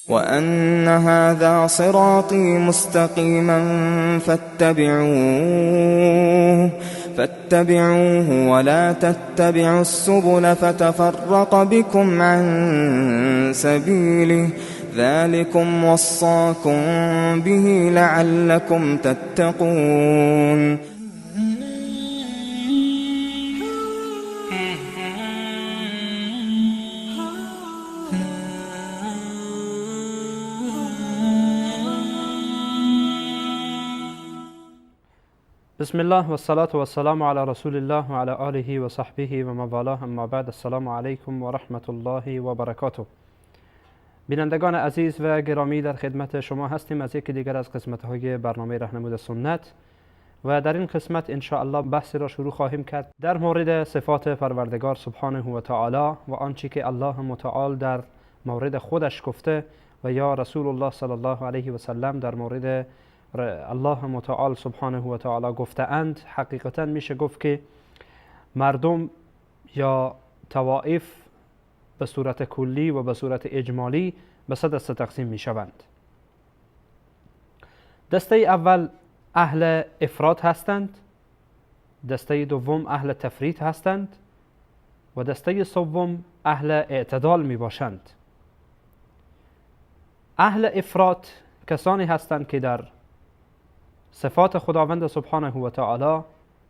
وأن هذا صراطي مستقيما فاتبعوه ولا تتبعوا السبل فتفرق بكم عن سبيله ذلكم وصاكم به لعلكم تتقون. بسم الله و الصلاة و السلام علی رسول الله و علی آله و صحبه و موالاه، اما بعد. السلام علیکم و رحمت الله و برکاته. بینندگان عزیز و گرامی، در خدمت شما هستیم از یکی دیگر از قسمت‌های برنامه راهنمود سنت و در این قسمت ان شاء الله بحثی را شروع خواهیم کرد در مورد صفات پروردگار سبحانه و تعالی و آنچه که الله متعال در مورد خودش گفته و یا رسول الله صلی الله علیه و سلم در مورد الله متعال سبحانه و تعالی گفته اند. حقیقتا میشه گفت که مردم یا طوائف به صورت کلی و به صورت اجمالی به سه دسته تقسیم میشوند. دسته اول اهل افراط هستند، دسته دوم اهل تفریط هستند و دسته سوم اهل اعتدال می باشند. اهل افراط کسانی هستند که در صفات خداوند سبحانه و تعالی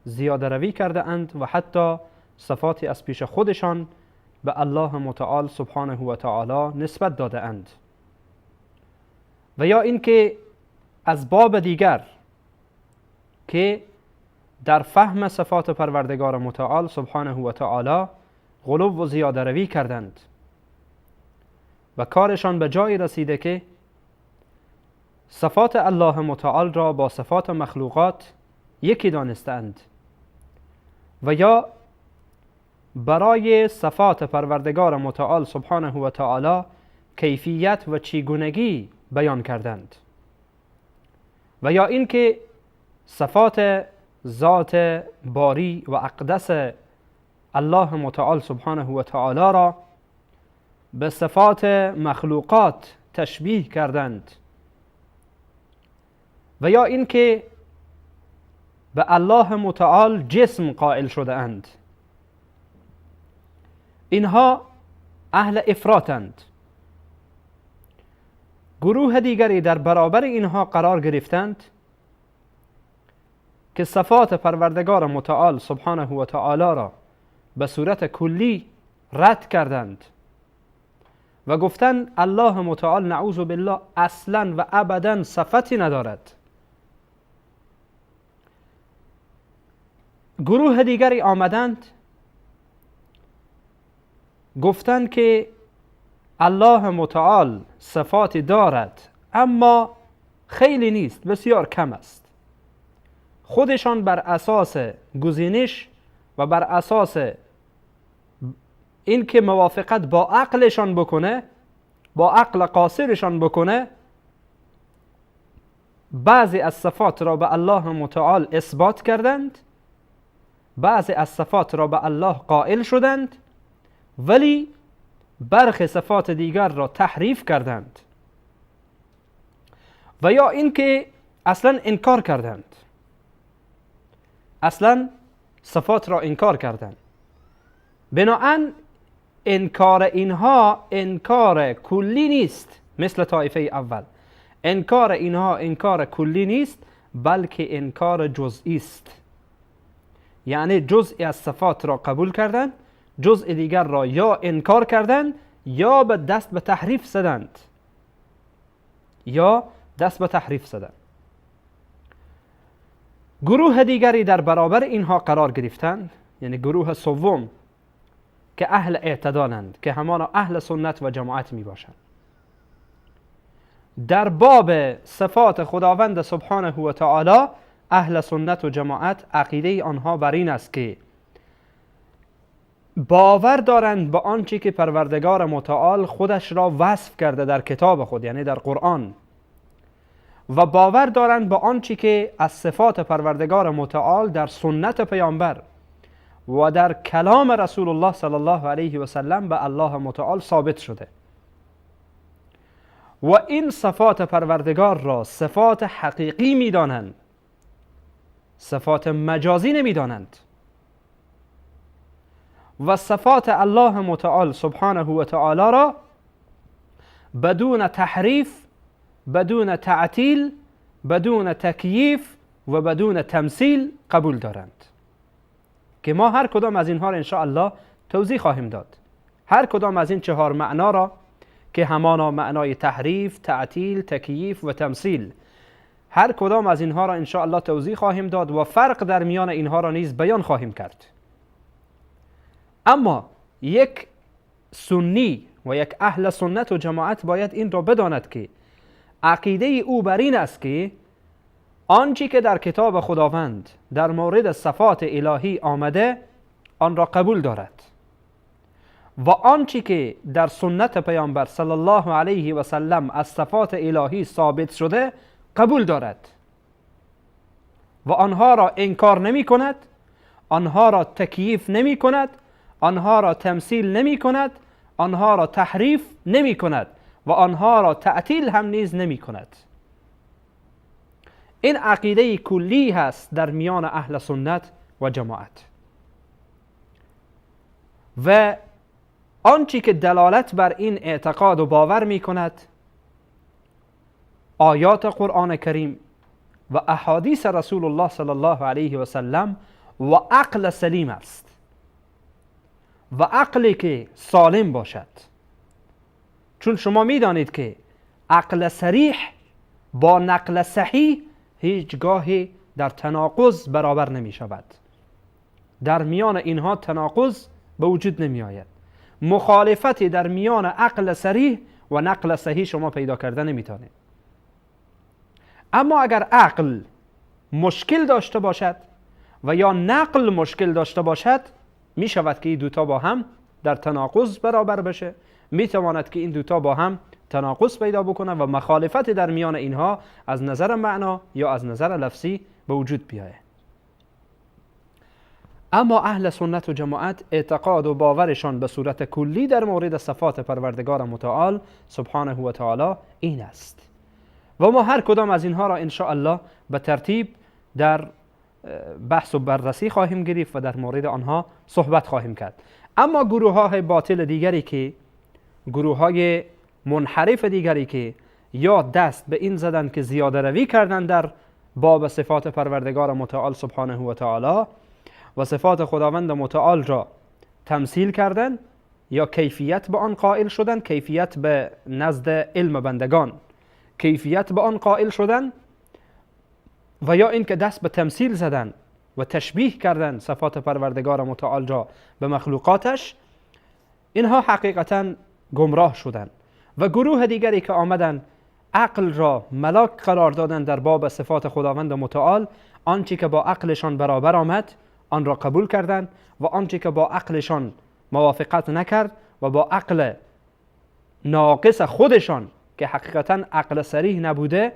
زیاده روی کرده اند و حتی صفاتی از پیش خودشان به الله متعال سبحانه و تعالی نسبت داده اند، و یا اینکه از باب دیگر که در فهم صفات پروردگار متعال سبحانه و تعالی غلو و زیاده روی کردند و کارشان به جایی رسیده که صفات الله متعال را با صفات مخلوقات یکی دانستند و یا برای صفات پروردگار متعال سبحانه و تعالی کیفیت و چگونگی بیان کردند، و یا اینکه صفات ذات باری و اقدس الله متعال سبحانه و تعالی را به صفات مخلوقات تشبیه کردند، و یا اینکه به الله متعال جسم قائل شده اند. اینها اهل افراطند. گروه دیگری در برابر اینها قرار گرفتند که صفات پروردگار متعال سبحانه و تعالی را به صورت کلی رد کردند و گفتند الله متعال نعوذ بالله اصلا و ابدا صفتی ندارد. گروه دیگری آمدند گفتند که الله متعال صفاتی دارد اما خیلی نیست، بسیار کم است. خودشان بر اساس گزینش و بر اساس اینکه موافقت با عقلشان بکنه، با عقل قاصرشان بکنه، بعضی از صفات را به الله متعال اثبات کردند، بعضی از صفات را به الله قائل شدند، ولی برخی صفات دیگر را تحریف کردند و یا اینکه اصلا انکار کردند، اصلا صفات را انکار کردند. بنابراین انکار اینها انکار کلی نیست، مثل طایفه اول. انکار اینها انکار کلی نیست، بلکه انکار جزئی است. یعنی جزئی از صفات را قبول کردند، جزء دیگر را یا انکار کردند یا به دست به تحریف زدند، گروه دیگری در برابر اینها قرار گرفتند، یعنی گروه سوم که اهل اعتدالند، که همانا اهل سنت و جماعت می باشند. در باب صفات خداوند سبحانه و تعالی اهل سنت و جماعت عقیده آنها بر این است که باور دارند به آنچه که پروردگار متعال خودش را وصف کرده در کتاب خود، یعنی در قرآن، و باور دارند به آنچه که از صفات پروردگار متعال در سنت پیامبر و در کلام رسول الله صلی الله علیه و سلم به الله متعال ثابت شده و این صفات پروردگار را صفات حقیقی می دانند، صفات مجازی نمی دانند. و صفات الله متعال سبحانه و تعالی را بدون تحریف، بدون تعطیل، بدون تکییف و بدون تمثیل قبول دارند که ما هر کدام از اینها را ان شاء الله توضیح خواهیم داد. هر کدام از این 4 معنا را که همانا معنای تحریف، تعطیل، تکییف و تمثیل، هر کدام از اینها را ان شاء الله توضیح خواهیم داد و فرق در میان اینها را نیز بیان خواهیم کرد. اما یک سنی و یک اهل سنت و جماعت باید این را بداند که عقیده او بر این است که آنچه که در کتاب خداوند در مورد صفات الهی آمده آن را قبول دارد و آنچه که در سنت پیامبر صلی الله علیه و سلم از صفات الهی ثابت شده قبول دارد و آنها را انکار نمی کند، آنها را تکییف نمی کند، آنها را تمثیل نمی کند، آنها را تحریف نمی کند و آنها را تعطیل هم نیز نمی کند. این عقیده کلی هست در میان اهل سنت و جماعت و آنچه که دلالت بر این اعتقاد و باور می کند آیات قرآن کریم و احادیث رسول الله صلی الله علیه و سلم و عقل سلیم است و عقلی که سالم باشد. چون شما می دانید که عقل صریح با نقل صحیح هیچگاهی در تناقض برابر نمی شود. در میان اینها تناقض به وجود نمی آید. مخالفتی در میان عقل صریح و نقل صحیح شما پیدا کرده نمی توانید. اما اگر عقل مشکل داشته باشد و یا نقل مشکل داشته باشد می شود که این دوتا با هم در تناقض برابر بشه، می تواند که این دوتا با هم تناقض پیدا بکنه و مخالفت در میان اینها از نظر معنا یا از نظر لفظی به وجود بیاید. اما اهل سنت و جماعت اعتقاد و باورشان به صورت کلی در مورد صفات پروردگار متعال سبحانه و تعالی این است و ما هر کدام از اینها را ان شاء الله به ترتیب در بحث و بررسی خواهیم گرفت و در مورد آنها صحبت خواهیم کرد. اما گروه‌های باطل دیگری که گروه‌های منحرف دیگری که یا دست به این زدن که زیاده روی کردن در باب صفات پروردگار متعال سبحانه و تعالی و صفات خداوند متعال را تمثیل کردن یا کیفیت به آن قائل شدن، کیفیت به نزد علم بندگان کیفیت به آن قائل شدن و یا این که دست به تمثیل زدن و تشبیه کردن صفات پروردگار متعال را به مخلوقاتش، اینها حقیقتا گمراه شدن. و گروه دیگری که آمدن عقل را ملاک قرار دادن در باب صفات خداوند متعال، آنچه که با عقلشان برابر آمد آن را قبول کردند و آنچه که با عقلشان موافقت نکرد و با عقل ناقص خودشان که حقیقتا عقل صریح نبوده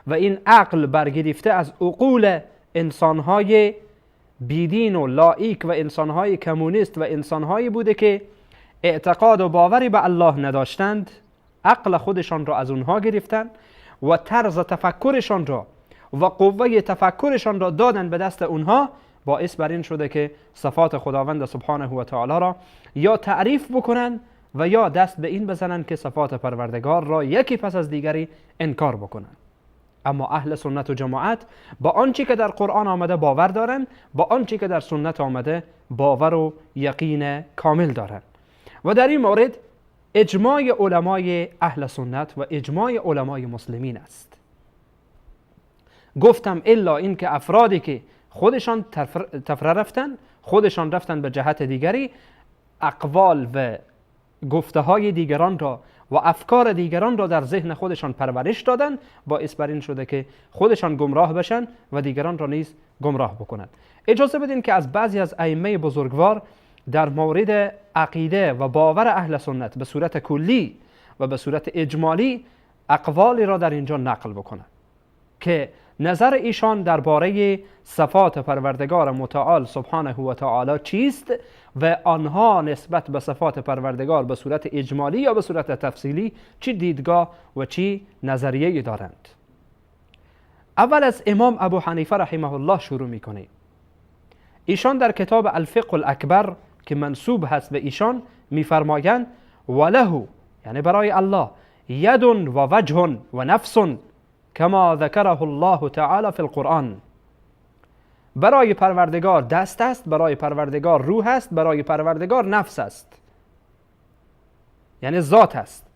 و این عقل برگرفته از عقول انسانهای بیدین و لایک و انسانهای کمونیست و انسانهایی بوده که اعتقاد و باوری به الله نداشتند، عقل خودشان را از اونها گرفتند و طرز تفکرشان را و قوه تفکرشان را دادن به دست اونها، باعث بر این شده که صفات خداوند سبحانه و تعالی را یا تعریف بکنن و یا دست به این بزنن که صفات پروردگار را یکی پس از دیگری انکار بکنن. اما اهل سنت و جماعت با آنچه که در قرآن آمده باور دارن، با آنچه که در سنت آمده باور و یقین کامل دارن و در این مورد اجماع علمای اهل سنت و اجماع علمای مسلمین است. گفتم الا این که افرادی که خودشان تفره رفتن، خودشان رفتن به جهت دیگری، اقوال و گفته های دیگران را و افکار دیگران را در ذهن خودشان پرورش دادن، باعث بر این شده که خودشان گمراه بشن و دیگران را نیز گمراه بکنند. اجازه بدین که از بعضی از ائمه بزرگوار در مورد عقیده و باور اهل سنت به صورت کلی و به صورت اجمالی اقوالی را در اینجا نقل بکنم که نظر ایشان درباره صفات پروردگار متعال سبحانه و تعالی چیست و آنها نسبت به صفات پروردگار به صورت اجمالی یا به صورت تفصیلی چی دیدگاه و چی نظریه دارند. اول از امام ابو حنیفه رحمه الله شروع میکنه. ایشان در کتاب الفقه الاکبر که منسوب هست به ایشان میفرمایند وله، یعنی برای الله، ید و وجه و نفس کما ذکره الله تعالی فی القرآن. برای پروردگار دست است، برای پروردگار روح است، برای پروردگار نفس است، یعنی ذات است.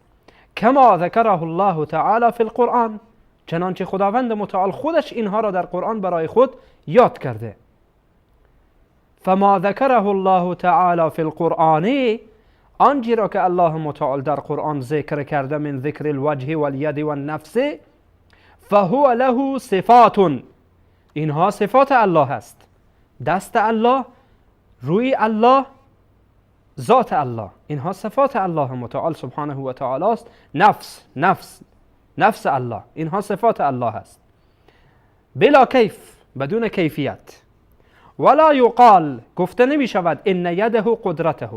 کما ذکره الله تعالی فی القرآن، چنانچه خداوند متعال خودش اینها را در قرآن برای خود یاد کرده. فما ذکره الله تعالی فی القرآن، آنچه را که الله متعال در قرآن ذکر کرده من ذکر الوجه والید والنفس، فهو له صفات، اینها صفات الله است. دست الله، روی الله، ذات الله، اینها صفات الله متعال سبحانه و تعالی است. نفس الله، اینها صفات الله است. بلا کیف، بدون کیفیت. ولا یقال، گفته نمی شود ان یده قدرته،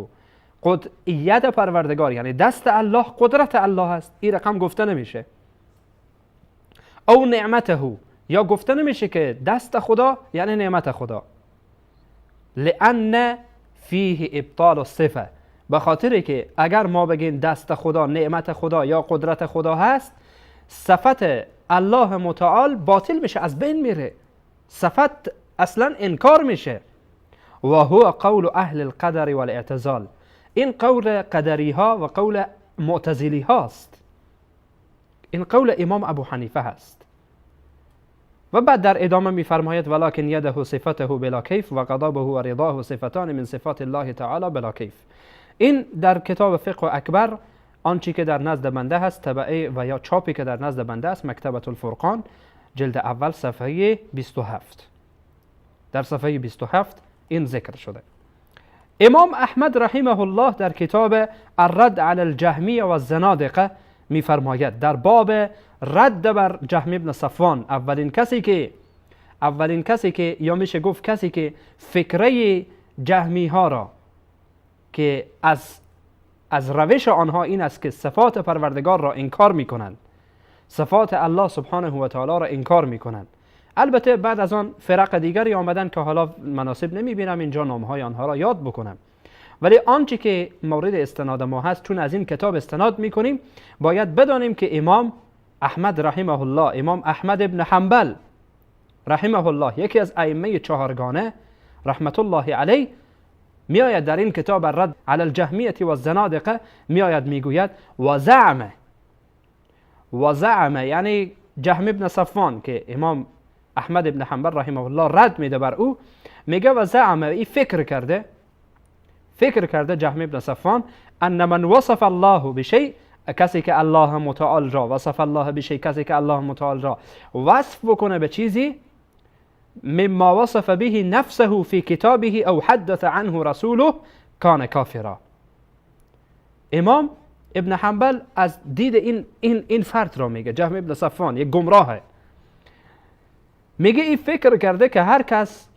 ید پروردگار یعنی دست الله قدرت الله است، این رقم گفته نمیشه. او نعمته، یا گفته نمیشه که دست خدا یعنی نعمت خدا. لان فیه ابطال الصفه، به خاطر که اگر ما بگیم دست خدا، نعمت خدا یا قدرت خدا هست، صفت الله متعال باطل میشه، از بین میره، صفت اصلا انکار میشه. و هو قول اهل القدر والاعتزال، این قول قدری ها و قول معتزلی هاست، این قول امام ابو حنیفه هست. و بعد در ادامه میفرماید ولکن یده صفته بلا کیف و غضبه و رضاه صفتان من صفات الله تعالی بلا کیف. این در کتاب فقه اکبر، آنچه که در نزد بنده هست، طبعه و یا چاپی که در نزد بنده است، مکتبه الفرقان جلد اول صفحه 27. در صفحه 27 این ذکر شده. امام احمد رحمه الله در کتاب الرد علی الجهمیه و الزنادقه میفرماید در باب رد بر جهم ابن صفوان، اولین کسی که یا میشه گفت کسی که فکره جهمی ها را که از روش آنها این است که صفات پروردگار را انکار میکنند، صفات الله سبحانه و تعالی را انکار میکنند. البته بعد از آن فرق دیگری آمدن که حالا مناسب نمیبینم اینجا نامهای آنها را یاد بکنم، ولی آنچه که مورد استناد ما هست، چون از این کتاب استناد میکنیم، باید بدانیم که امام احمد رحمه الله، امام احمد ابن حنبل رحمه الله، یکی از ائمه چهارگانه رحمت الله علیه، میآید در این کتاب الرد علی الجهمیه و الزنادقه میآید میگوید و زعم یعنی جهم ابن صفوان که امام احمد ابن حنبل رحمه الله رد میده بر او، میگه و زعم، ای فکر کرده جهم ابن صفوان، ان من وصف الله بشیء، کسی که الله متعال را وصف الله بشیء، کسی که الله متعال را وصف بکنه به چیزی، مما وصف به نفسه فی کتابه او حدث عنه رسوله کان کافرا. امام ابن حنبل از دید این فرد را میگه، جهم ابن صفوان یک گمراهه، میگه این فکر کرده که هر کس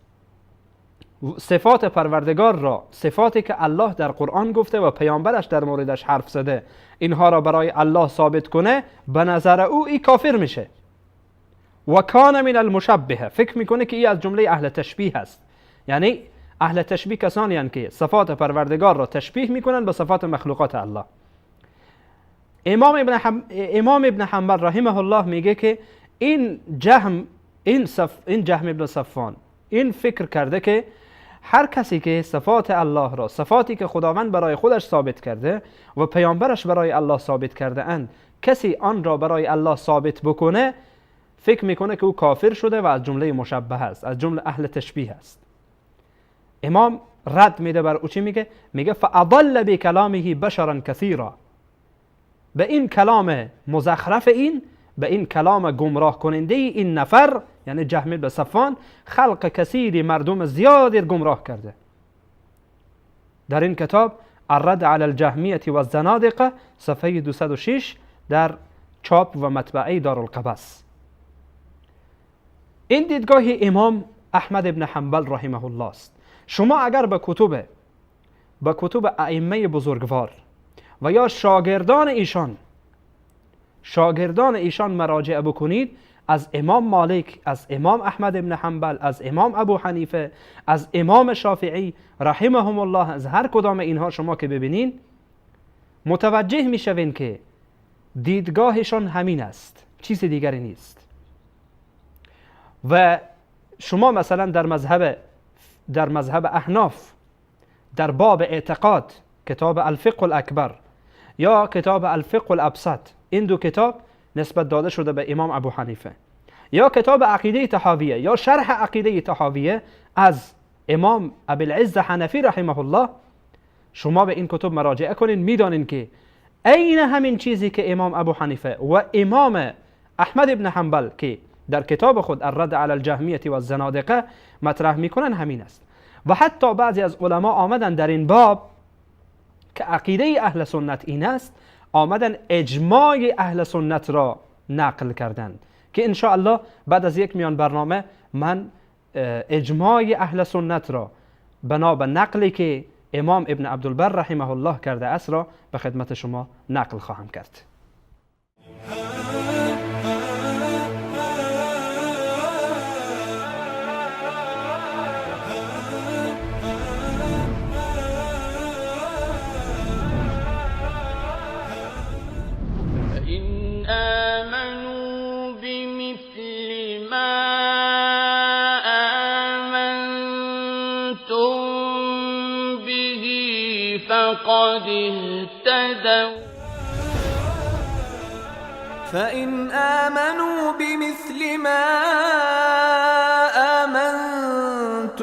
صفات پروردگار را، صفاتی که الله در قرآن گفته و پیامبرش در موردش حرف زده، اینها را برای الله ثابت کنه، به نظر او ای کافر میشه. و کان من المشبهه، فکر میکنه که ای از جمله اهل تشبیه هست، یعنی اهل تشبیه کسانی هستند که صفات پروردگار را تشبیه میکنن به صفات مخلوقات الله. امام ابن حنبل رحمه الله میگه که این جهم ابن صفوان این فکر کرده که هر کسی که صفات الله را، صفاتی که خداوند برای خودش ثابت کرده و پیامبرش برای الله ثابت کرده اند، کسی آن را برای الله ثابت بکنه، فکر میکنه که او کافر شده و از جمله مشبه است، از جمله اهل تشبیه است. امام رد میده بر او. چی میگه؟ میگه فاضل بکلامه بشرا کثیرا، به این کلام مزخرف این، به این کلام گمراه کننده این نفر، یعنی جهم بن صفوان، خلق کثیری مردم زیادی گمراه کرده. در این کتاب الرد علی الجهمیة و الزنادقه صفحه 206 در چاپ و مطبعه دارالقبس. این دیدگاه امام احمد ابن حنبل رحمه الله است. شما اگر به کتب ائمه بزرگوار و یا شاگردان ایشان مراجعه بکنید، از امام مالک، از امام احمد ابن حنبل، از امام ابو حنیفه، از امام شافعی رحمهم الله، از هر کدام اینها شما که ببینین متوجه میشوین که دیدگاهشان همین است، چیز دیگری نیست. و شما مثلا در مذهب احناف در باب اعتقاد کتاب الفقه الاکبر یا کتاب الفقه الابسط، این دو کتاب نسبت داده شده به امام ابو حنیفه، یا کتاب عقیده طحاویه یا شرح عقیده طحاویه از امام ابوالعز حنفی رحمه الله، شما به این کتب مراجعه کنین، میدانین که عین همین چیزی که امام ابو حنیفه و امام احمد ابن حنبل که در کتاب خود الرد علی الجهمیة و الزنادقه مطرح میکنن همین است. و حتی بعضی از علما آمدن در این باب که عقیده اهل سنت این است، آمدن اجماع اهل سنت را نقل کردند که ان شاء الله بعد از یک میان برنامه من اجماع اهل سنت را بنا به نقلی که امام ابن عبدالبر رحمه الله کرده است را به خدمت شما نقل خواهم کرد. فإن آمنوا بمثل ما آمنتم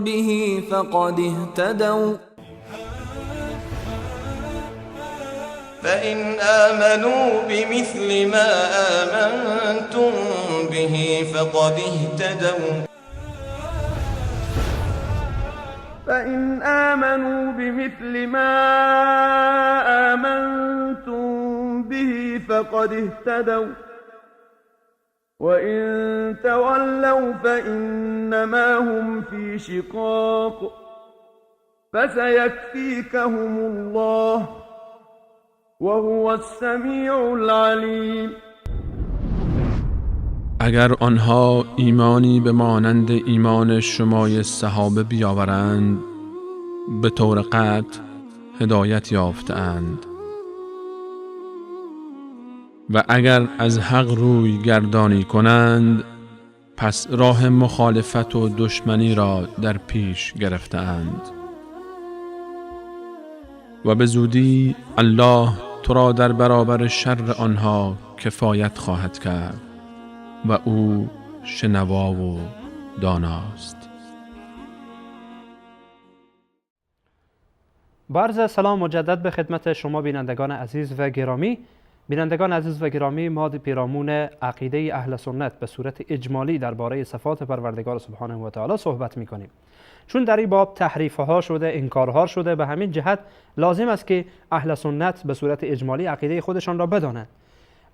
به فقد اهتدوا فإن آمنوا بمثل ما آمنتم به فقد اهتدوا فإن آمنوا بمثل ما آمنتم به فقد اهتدوا وإن تولوا فإنما هم في شقاق فسيكفيكهم الله وهو السمیع العلیم. اگر آنها ایمانی به مانند ایمان شمای صحابه بیاورند به طور قطع هدایت یافتند، و اگر از حق روی گردانی کنند پس راه مخالفت و دشمنی را در پیش گرفتند. و به زودی الله تو را در برابر شر آنها کفایت خواهد کرد و او شنوا و داناست. با عرض سلام مجدد به خدمت شما بینندگان عزیز و گرامی. بینندگان عزیز و گرامی، ما پیرامون عقیده اهل سنت به صورت اجمالی درباره صفات پروردگار سبحانه و تعالی صحبت می‌کنیم. چون در این باب تحریف‌ها شده، انکارها شده، به همین جهت لازم است که اهل سنت به صورت اجمالی عقیده خودشان را بدانند.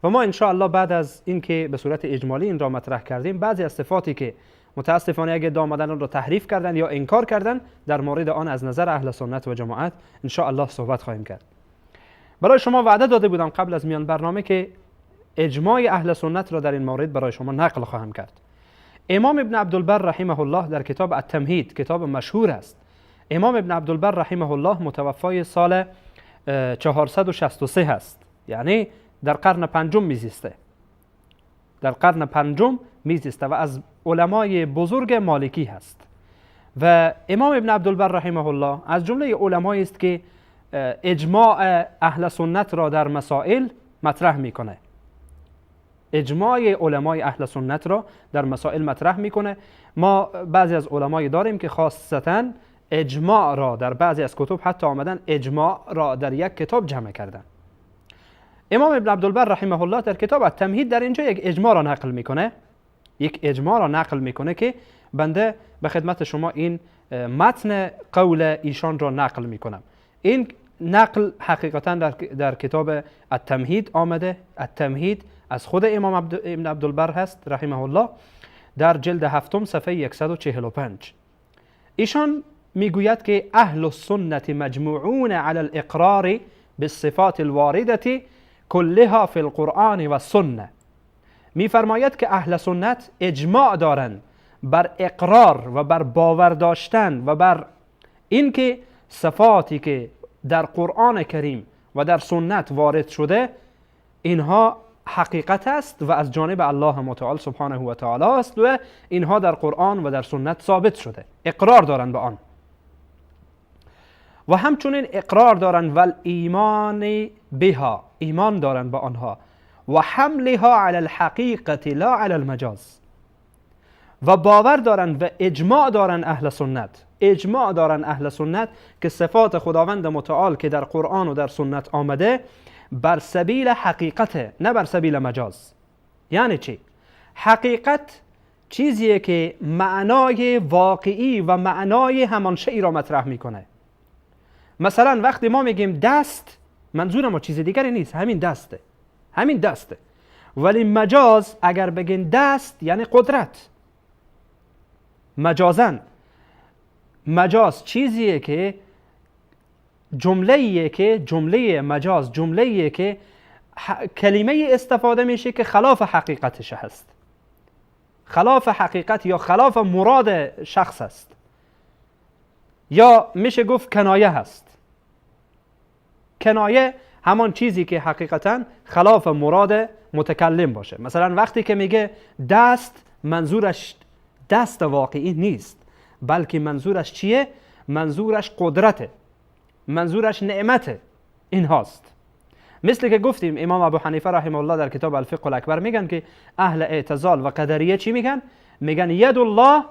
و ما ان شاء الله بعد از اینکه به صورت اجمالی این را مطرح کردیم، بعضی از صفاتی که متاسفانه اگه آمدن آن را تحریف کردن یا انکار کردن، در مورد آن از نظر اهل سنت و جماعت ان شاء الله صحبت خواهیم کرد. برای شما وعده داده بودم قبل از میان برنامه که اجماع اهل سنت را در این مورد برای شما نقل خواهم کرد. امام ابن عبدالبر رحمه الله در کتاب التمهید، کتاب مشهور است، امام ابن عبدالبر رحمه الله متوفای سال 463 است، یعنی در قرن پنجم میزیسته، در قرن پنجم میزیسته و از علمای بزرگ مالکی هست. و امام ابن عبدالبر رحمه الله از جمله علمایی است که اجماع اهل سنت را در مسائل مطرح میکنه. اجماع علمای اهل سنت را در مسائل مطرح میکنه. ما بعضی از علمای داریم که خاصتا اجماع را در بعضی از کتب حتی آمدن اجماع را در یک کتاب جمع کردن. امام ابن عبدالبر رحمه الله در کتاب التمهید در اینجا یک اجماع را نقل میکنه، یک اجماع را نقل میکنه که بنده به خدمت شما این متن قول ایشان را نقل میکنم. این نقل حقیقتا در کتاب التمهید آمده. التمهید از خود امام ابن عبدالبر هست رحمه الله، در جلد 7 صفحه 145. ایشان میگوید که اهل السنت مجموعون علی الاقرار بالصفات الوارده كلها فی القرآن و السنه. میفرماید که اهل سنت اجماع دارند بر اقرار و بر باور داشتن و بر اینکه صفاتی که در قرآن کریم و در سنت وارد شده اینها حقیقت است و از جانب الله متعال سبحانه و تعالی است و اینها در قرآن و در سنت ثابت شده، اقرار دارند به آن. و همچنین اقرار دارند و ایمان بها، ایمان دارند به آنها، و حملها علی الحقیقت لا علی المجاز، و باور دارند و اجماع دارند اهل سنت، اجماع دارند اهل سنت که صفات خداوند متعال که در قرآن و در سنت آمده بر سبیل حقیقت، نه بر سبیل مجاز. یعنی چی؟ حقیقت چیزیه که معنای واقعی و معنای همان شیء را مطرح میکنه. مثلا وقتی ما میگیم دست، منظور ما چیز دیگری نیست، همین دسته، همین دسته. ولی مجاز اگر بگین دست یعنی قدرت. مجازن، مجاز چیزیه که جمله مجاز جمله‌ایه که کلمه استفاده میشه که خلاف حقیقتش هست، خلاف حقیقت یا خلاف مراد شخص است، یا میشه گفت کنایه هست. کنایه همان چیزی که حقیقتا خلاف مراد متکلم باشه. مثلا وقتی که میگه دست، منظورش دست واقعی نیست، بلکه منظورش چیه؟ منظورش قدرته، منظورش نعمته، این هاست. مثل که گفتیم امام ابو حنیفه رحمه الله در کتاب الفقه الاکبر میگن که اهل اعتزال و قدریه چی میگن؟ میگن ید الله،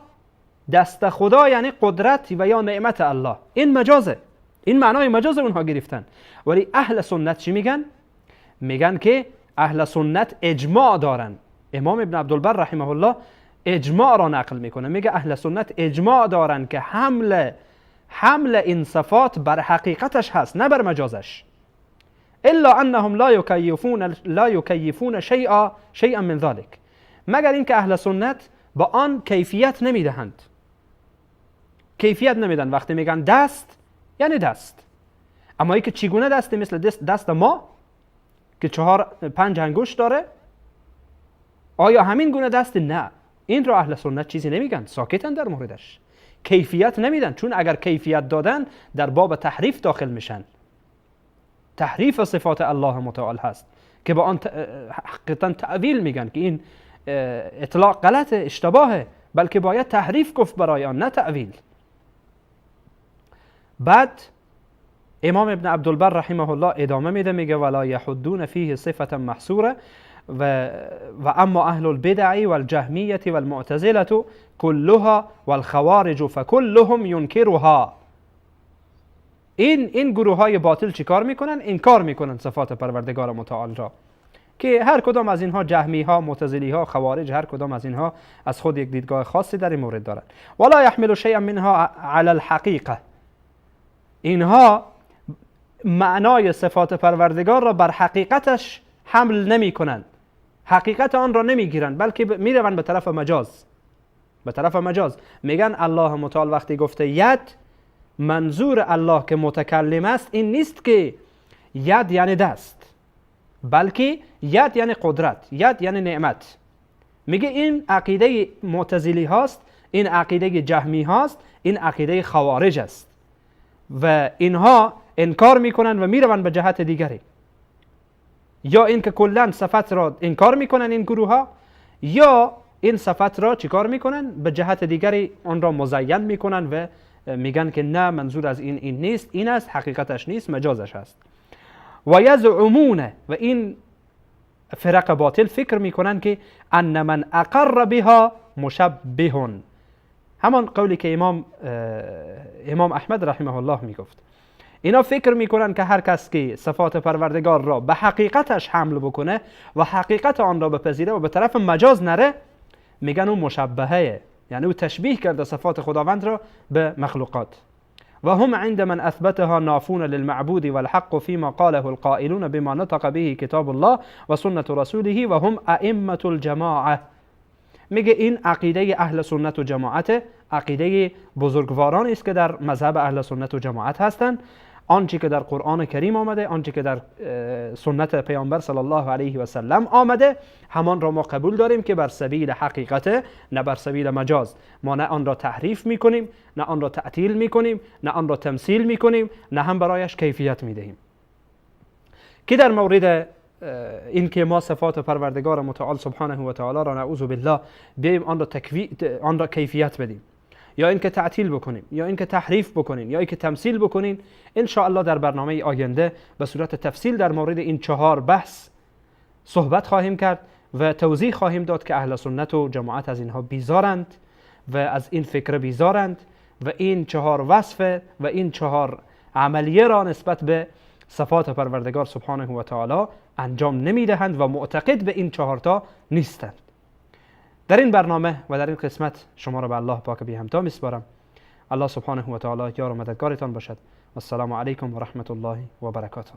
دست خدا یعنی قدرت و یا نعمت الله. این مجازه، این معنای مجاز اونها گرفتن. ولی اهل سنت چی میگن؟ میگن که اهل سنت اجماع دارن. امام ابن عبدالبر رحمه الله اجماع را نقل میکنه، میگه اهل سنت اجماع دارن که حمل این صفات بر حقیقتش هست، نه بر مجازش. الا انهم لا یکیفون شیئا من ذلك، مگر اینکه اهل سنت با آن کیفیت نمیدهند. کیفیت نمیدن. وقتی میگن دست یعنی دست، اما اینکه چگونه دسته، مثل دست ما که 4-5 انگشت داره، آیا همین گونه دست؟ نه، این رو اهل سنت چیزی نمیگن، ساکتن در موردش، کیفیت نمیدن. چون اگر کیفیت دادن در باب تحریف داخل میشن. تحریف صفات الله متعال هست که با آن حقیقتا تعویل میگن که این اطلاق غلطه، اشتباهه، بلکه باید تحریف گفت برای آن، نه تعویل. بعد امام ابن عبدالبر رحمه الله ادامه میده، میگه ولا یحدون فیه صفة محصوره و اما اهل البدع والجهمیه والمعتزله كلها والخوارج فكلهم ينكرها. این گروه های باطل چی کار میکنن؟ انکار میکنن صفات پروردگار متعال را، که هر کدام از اینها، جهمی ها، معتزلی ها، خوارج، هر کدام از اینها از خود یک دیدگاه خاصی در این مورد دارن. ولا يحمل شيئا منها على الحقیقه، اینها معنای صفات پروردگار را بر حقیقتش حمل نمی کنند، حقیقت آن را نمی گیرند، بلکه می روند به طرف مجاز. به طرف مجاز میگن الله متعال وقتی گفته ید، منظور الله که متکلم است این نیست که ید یعنی دست، بلکه ید یعنی قدرت، ید یعنی نعمت. میگه این عقیده معتزلی هاست، این عقیده جهمی هاست، این عقیده خوارج است و اینها انکار میکنن و میروند به جهت دیگری. یا اینکه کلا صفت را انکار میکنن این گروه ها، یا این صفت را چیکار میکنن؟ به جهت دیگری آن را مزین میکنن و میگن که نه، منظور از این نیست، این است، حقیقتش نیست، مجازش هست. و یزعمون، و این فرق باطل فکر میکنن که ان من اقر بها مشبه، همان قولی که امام احمد رحمه الله میگفت. اینا فکر میکنن که هر کس که صفات پروردگار را به حقیقتش حمل بکنه و حقیقت آن را بپذیره و به طرف مجاز نره، میگن اون مشبهه، یعنی او تشبیه کرده صفات خداوند را به مخلوقات. و هم عند من اثبتها نافون للمعبود والحق فيما قاله القائلون بما نطق به کتاب الله و سنت رسوله و هم ائمه الجماعه. میگه این عقیده اهل سنت و جماعت، عقیده بزرگوارانی است که در مذهب اهل سنت و جماعت هستند. آنچه که در قرآن کریم آمده، آنچه که در سنت پیامبر صلی الله علیه و سلم آمده، همان را ما قبول داریم که بر سبیل حقیقت، نه بر سبیل مجاز. ما نه آن را تحریف میکنیم، نه آن را تعطیل میکنیم، نه آن را تمثیل میکنیم، نه هم برایش کیفیت میدهیم. که در مورد این که ما صفات پروردگار متعال سبحانه و تعالی را نعوذ بالله بیایم آن را کیفیت بدیم، یا اینکه تعطیل بکنیم، یا اینکه تحریف بکنیم، یا اینکه تمثیل بکنیم، ان شاء الله در برنامه آینده به صورت تفصیل در مورد این 4 بحث صحبت خواهیم کرد و توضیح خواهیم داد که اهل سنت و جماعت از اینها بیزارند و از این فکر بیزارند و این 4 وصف و این 4 عملیه را نسبت به صفات پروردگار سبحانه و تعالی انجام نمیدهند و معتقد به این 4 تا نیستند. در این برنامه و در این قسمت شما را به الله پاک بی همتا میسپارم. الله سبحانه و تعالی یار و مددگارتان باشد. السلام علیکم و رحمت الله و برکاته.